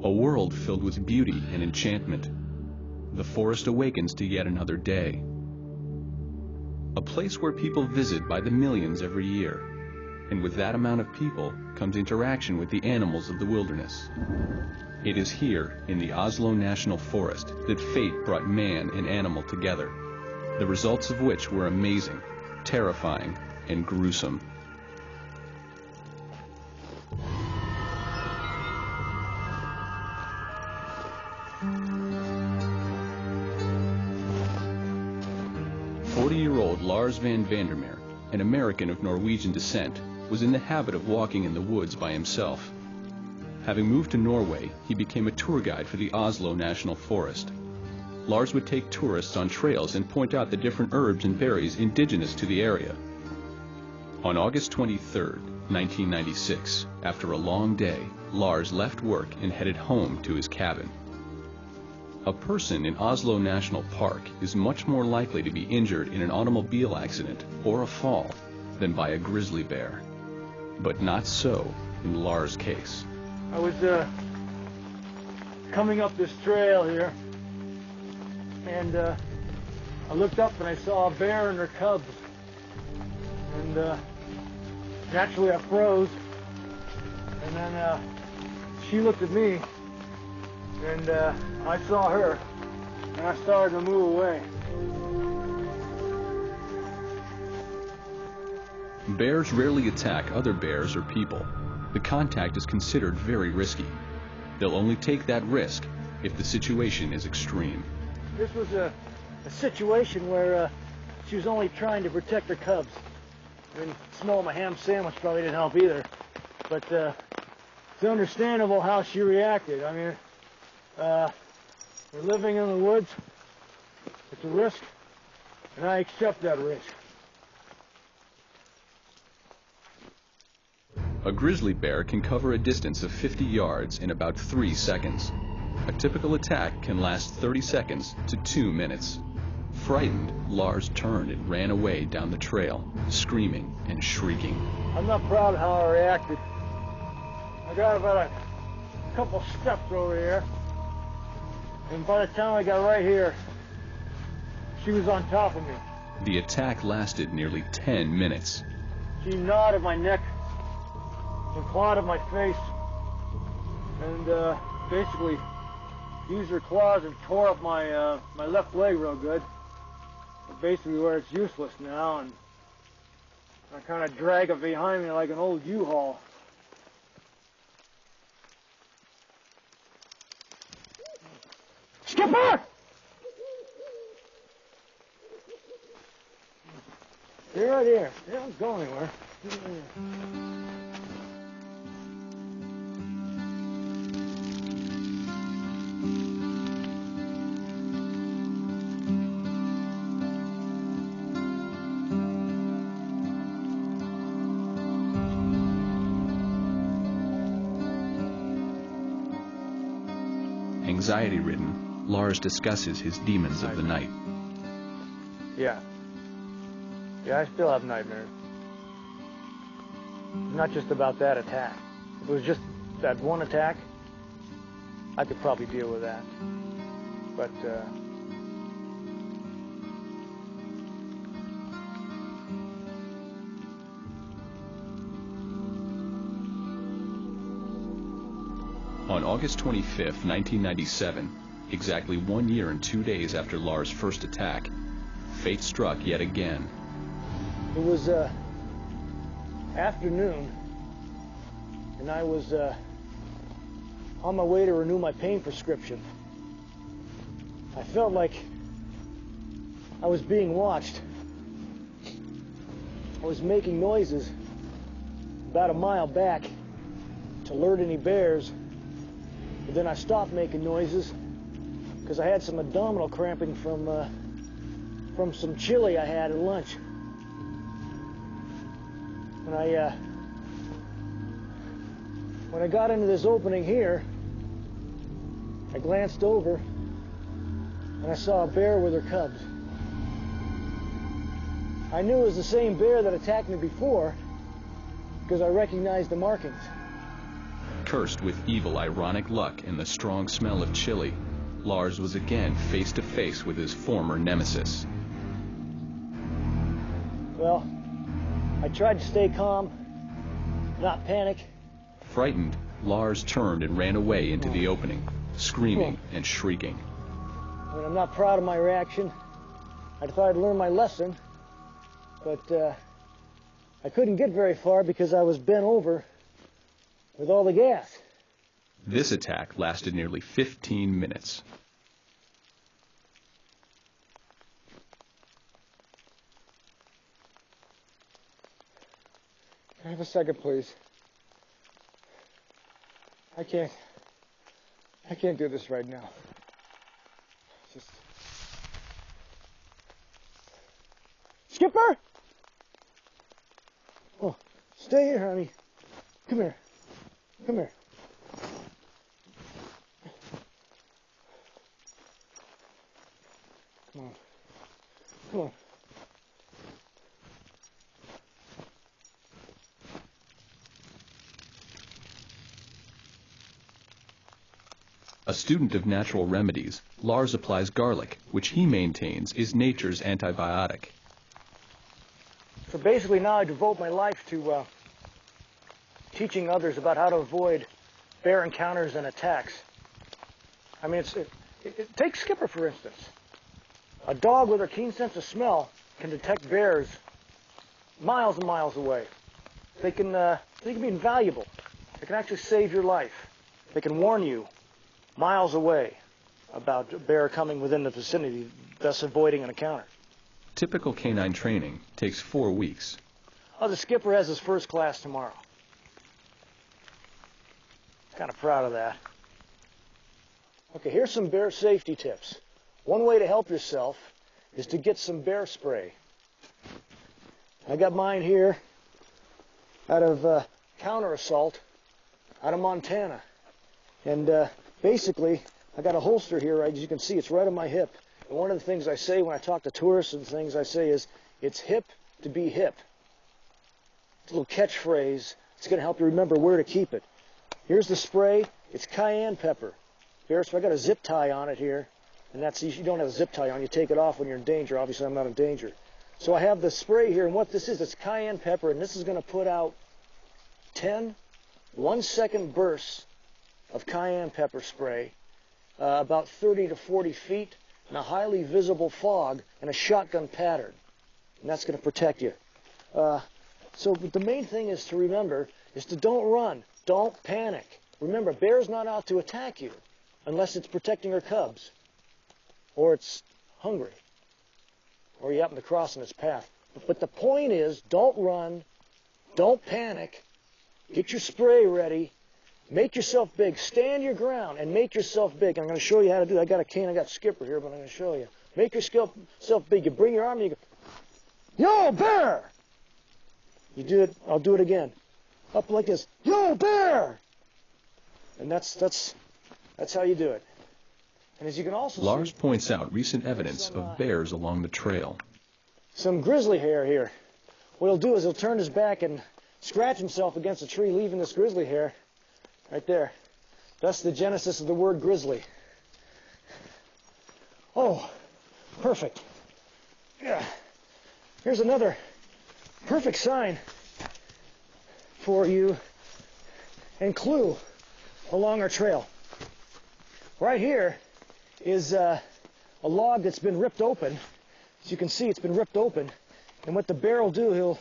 A world filled with beauty and enchantment. The forest awakens to yet another day. A place where people visit by the millions every year. And with that amount of people comes interaction with the animals of the wilderness. It is here, in the Oslo National Forest, that fate brought man and animal together, the results of which were amazing, terrifying, and gruesome. Lars van Vandermeer, an American of Norwegian descent, was in the habit of walking in the woods by himself. Having moved to Norway, he became a tour guide for the Oslo National Forest. Lars would take tourists on trails and point out the different herbs and berries indigenous to the area. On August 23, 1996, after a long day, Lars left work and headed home to his cabin. A person in Oslo National Park is much more likely to be injured in an automobile accident or a fall than by a grizzly bear. But not so in Lars' case. I was coming up this trail here, and I looked up and I saw a bear and her cubs. And naturally I froze, and then she looked at me, and I saw her, and I started to move away. Bears rarely attack other bears or people. The contact is considered very risky. They'll only take that risk if the situation is extreme. This was a situation where she was only trying to protect her cubs. I mean, smell of my ham sandwich probably didn't help either. But it's understandable how she reacted. I mean, we're living in the woods. It's a risk, and I accept that risk. A grizzly bear can cover a distance of 50 yards in about 3 seconds. A typical attack can last 30 seconds to 2 minutes. Frightened, Lars turned and ran away down the trail, screaming and shrieking. I'm not proud of how I reacted. I got about a couple steps over here, and by the time I got right here, she was on top of me. The attack lasted nearly 10 minutes. She gnawed at my neck and clawed at my face, and basically used her claws and tore up my my left leg real good. But basically where it's useless now, and I kind of drag it behind me like an old U-Haul. Skipper! Stay right here. They don't go anywhere. Anxiety-ridden, Lars discusses his demons of the night. Yeah, I still have nightmares. Not just about that attack. If it was just that one attack, I could probably deal with that. But, On August 25, 1997, exactly 1 year and 2 days after Lars' first attack, fate struck yet again. It was afternoon, and I was on my way to renew my pain prescription. I felt like I was being watched. I was making noises about a mile back to alert any bears. But then I stopped making noises because I had some abdominal cramping from some chili I had at lunch. When I got into this opening here, I glanced over and I saw a bear with her cubs. I knew it was the same bear that attacked me before because I recognized the markings. Cursed with evil, ironic luck and the strong smell of chili, Lars was again face to face with his former nemesis. Well, I tried to stay calm, not panic. Frightened, Lars turned and ran away into the opening, screaming and shrieking. I mean, I'm not proud of my reaction. I thought I'd learned my lesson, but I couldn't get very far because I was bent over with all the gas. This attack lasted nearly 15 minutes. Can I have a second, please? I can't do this right now. Just... Skipper! Oh, stay here, honey. Come here. Come here. Come on. Come on. A student of natural remedies, Lars applies garlic, which he maintains is nature's antibiotic. So basically now I devote my life to teaching others about how to avoid bear encounters and attacks. I mean, take Skipper, for instance. A dog with a keen sense of smell can detect bears miles and miles away. They can be invaluable. They can actually save your life. They can warn you miles away about a bear coming within the vicinity, thus avoiding an encounter. Typical canine training takes 4 weeks. Oh, the Skipper has his first class tomorrow. Kind of proud of that. Okay, here's some bear safety tips. One way to help yourself is to get some bear spray. I got mine here out of Counter Assault out of Montana. And basically, I got a holster here, right, as you can see, it's right on my hip. And one of the things I say when I talk to tourists and things I say is, it's hip to be hip. It's a little catchphrase. It's going to help you remember where to keep it. Here's the spray. It's cayenne pepper. Bear spray. I got a zip tie on it here. And that's, you don't have a zip tie on. You take it off when you're in danger. Obviously, I'm not in danger. So I have the spray here, and what this is, it's cayenne pepper, and this is going to put out 10 1-second bursts of cayenne pepper spray, about 30 to 40 feet, in a highly visible fog, and a shotgun pattern. And that's going to protect you. So the main thing is to remember is to don't run. Don't panic. Remember, bear's not out to attack you unless it's protecting her cubs, or it's hungry, or you happen to cross in its path. But the point is, don't run, don't panic, get your spray ready, make yourself big, stand your ground, and make yourself big. I'm going to show you how to do that. I got a cane, I got Skipper here, but I'm going to show you. Make yourself big. You bring your arm and you go, yo, bear! You do it, I'll do it again. Up like this, yo, bear! And that's how you do it. And as you can also Lars see, points out recent evidence of bears along the trail. some grizzly hair here. What he'll do is he'll turn his back and scratch himself against a tree, leaving this grizzly hair right there. Thus the genesis of the word grizzly. Oh, perfect. Yeah. Here's another perfect sign for you and clue along our trail. Right here is a log that's been ripped open. As you can see, it's been ripped open. And what the bear will do, he'll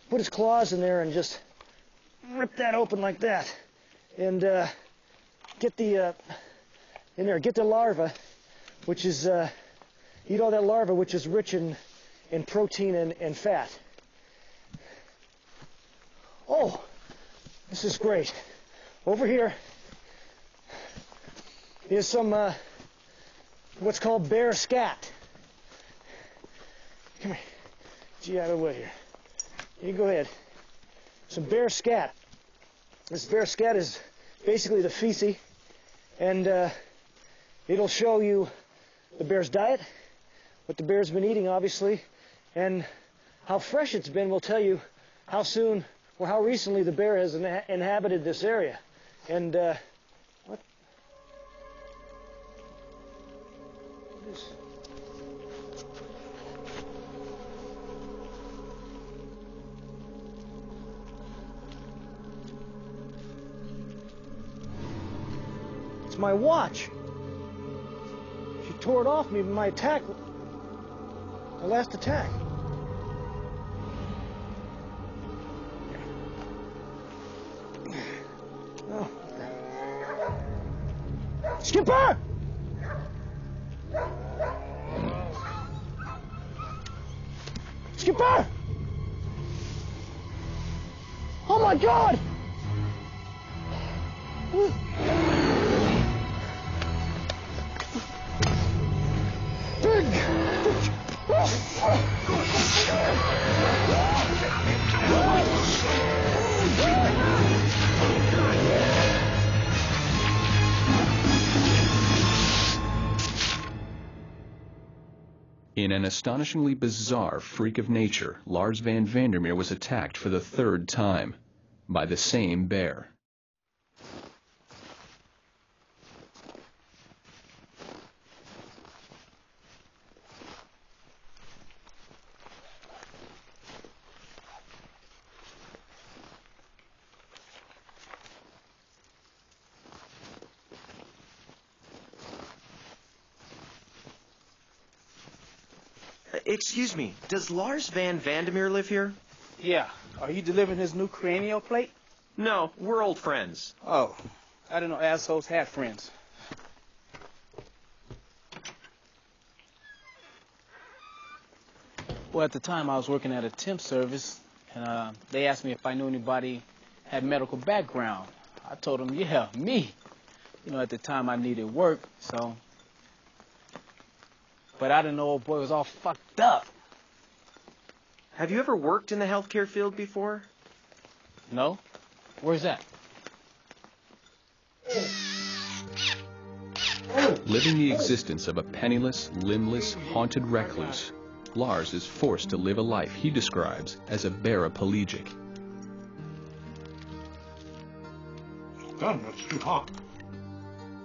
put his claws in there and just rip that open like that. And get the in there, get the larva, which is eat all that larva, which is rich in protein and fat. Oh, this is great. Over here is some what's called bear scat. Come here. Gee, out of the way here. You go ahead. Some bear scat. This bear scat is basically the feces, and it'll show you the bear's diet, what the bear's been eating, obviously, and how fresh it's been will tell you how soon or how recently the bear has inhabited this area. And, what is... It's my watch. She tore it off me in my attack. My last attack. Oh. Skipper! Skipper! Oh my God! In an astonishingly bizarre freak of nature, Lars van Vandermeer was attacked for the third time by the same bear. Excuse me, does Lars van Vandermeer live here? Yeah. Are you delivering his new cranial plate? No, we're old friends. Oh, I didn't know assholes had friends. Well, at the time I was working at a temp service, and they asked me if I knew anybody had medical background. I told them, yeah, me. You know, at the time I needed work, so... But I didn't know old boy was all fucked up. Have you ever worked in the healthcare field before? No? Where's that? Living the existence of a penniless, limbless, haunted recluse, Lars is forced to live a life he describes as a paraplegic. God, that's too hot.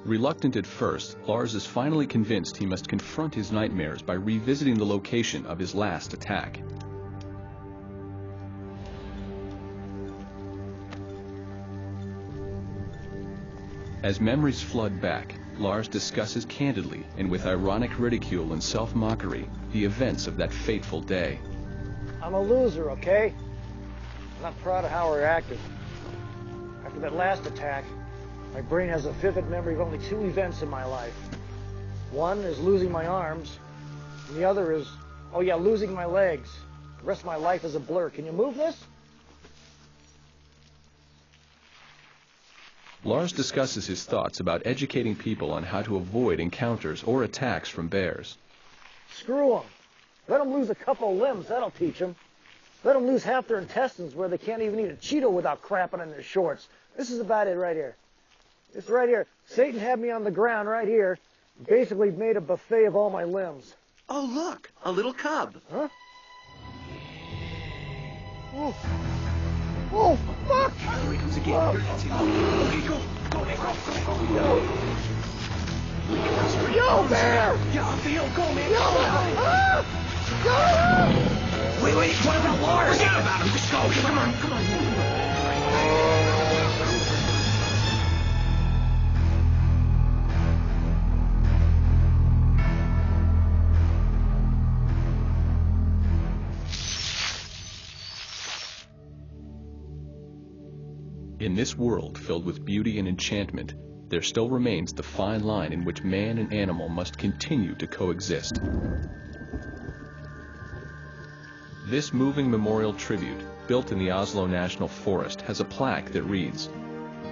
Reluctant at first, Lars is finally convinced he must confront his nightmares by revisiting the location of his last attack. As memories flood back, Lars discusses candidly and with ironic ridicule and self-mockery the events of that fateful day. I'm a loser, okay? I'm not proud of how I reacted. After that last attack, my brain has a vivid memory of only two events in my life. One is losing my arms, and the other is, oh yeah, losing my legs. The rest of my life is a blur. Can you move this? Lars discusses his thoughts about educating people on how to avoid encounters or attacks from bears. Screw them. Let them lose a couple limbs. That'll teach them. Let them lose half their intestines where they can't even eat a Cheeto without crapping in their shorts. This is about it right here. This right here. Satan had me on the ground right here. Basically made a buffet of all my limbs. Oh, look, a little cub. Huh? Oh. Oh, fuck! Here he comes again. Okay, go. Go, man, go. Yo, bear! Yeah, Theo, go, man. Yo! Ah! Yo! Wait, what about Lars? Forget about him. Just go. Come on. In this world filled with beauty and enchantment, there still remains the fine line in which man and animal must continue to coexist. This moving memorial tribute, built in the Oslo National Forest, has a plaque that reads,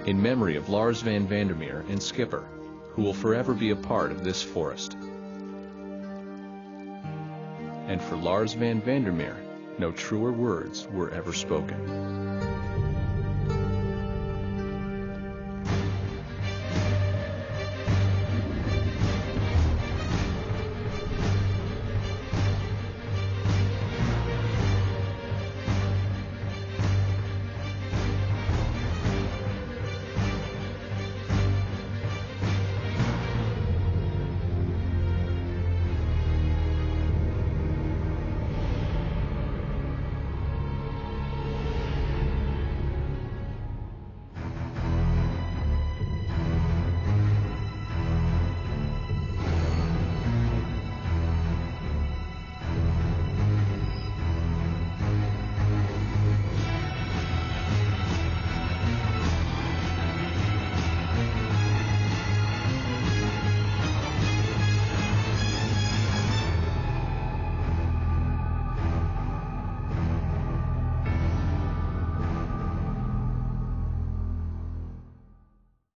"In memory of Lars van Vandermeer and Skipper, who will forever be a part of this forest." And for Lars van Vandermeer, no truer words were ever spoken.